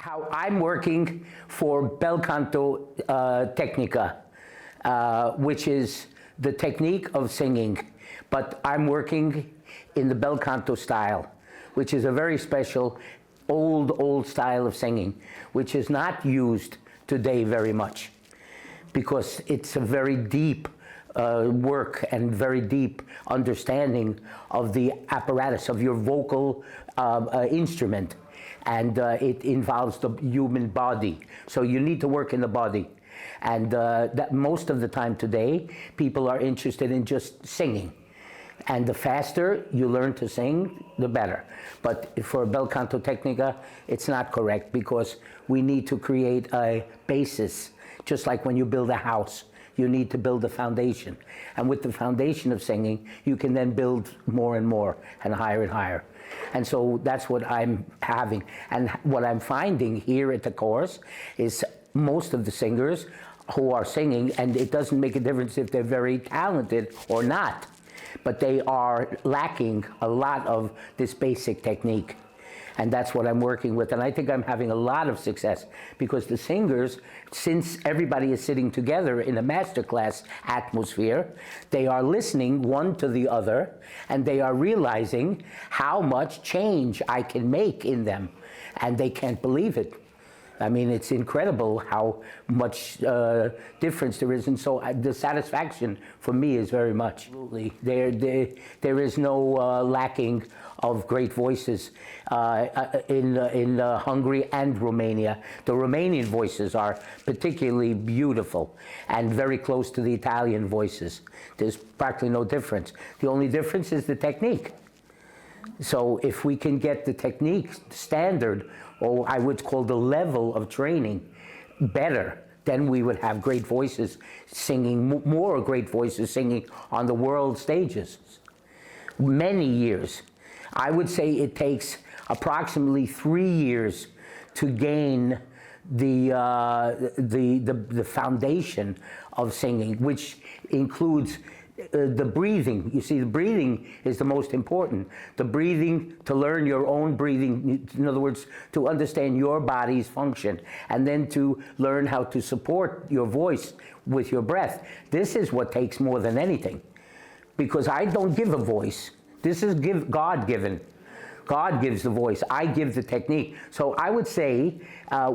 how I'm working for bel canto technica, which is the technique of singing, but I'm working in the bel canto style, which is a very special old style of singing, which is not used today very much, because it's a very deep work and very deep understanding of the apparatus of your vocal instrument, and it involves the human body, so you need to work in the body. And that most of the time today, people are interested in just singing. And the faster you learn to sing, the better. But for bel canto technica, it's not correct, because we need to create a basis. Just like when you build a house, you need to build a foundation. And with the foundation of singing, you can then build more and more and higher. And so that's what I'm having. And what I'm finding here at the course is most of the singers who are singing, and it doesn't make a difference if they're very talented or not, but they are lacking a lot of this basic technique. And that's what I'm working with. And I think I'm having a lot of success, because the singers, since everybody is sitting together in a masterclass atmosphere, they are listening one to the other, and they are realizing how much change I can make in them. And they can't believe it. I mean, it's incredible how much difference there is, and so the satisfaction for me is very much. Absolutely. There is no lacking of great voices in Hungary and Romania. The Romanian voices are particularly beautiful and very close to the Italian voices. There's practically no difference. The only difference is the technique. So if we can get the technique standard, or I would call the level of training, better, then we would have great voices singing, more great voices singing on the world stages. Many years. I would say it takes approximately 3 years to gain the foundation of singing, which includes the breathing. You see, the breathing is the most important. The breathing, to learn your own breathing, in other words, to understand your body's function, and then to learn how to support your voice with your breath. This is what takes more than anything, because I don't give a voice. This is God-given. God gives the voice, I give the technique. So I would say,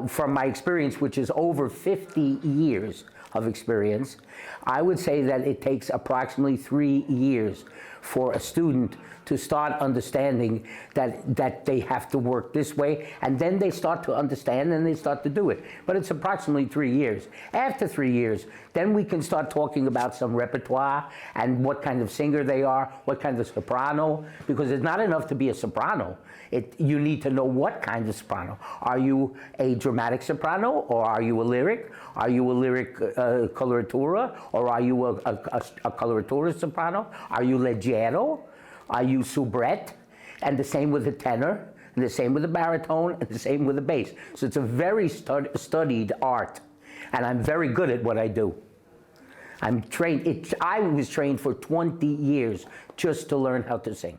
from my experience, which is over 50 years of experience, I would say that it takes approximately 3 years for a student to start understanding that they have to work this way, and then they start to understand and they start to do it. But it's approximately 3 years. After 3 years, then we can start talking about some repertoire and what kind of singer they are, what kind of soprano, because it's not enough to be a soprano. You need to know what kind of soprano. Are you a dramatic soprano, or are you a lyric? Are you a lyric coloratura, or are you a coloratura soprano? Are you leggero? Are you soubrette? And the same with the tenor, and the same with the baritone, and the same with the bass. So it's a very studied art, and I'm very good at what I do. I'm trained. I was trained for 20 years just to learn how to sing.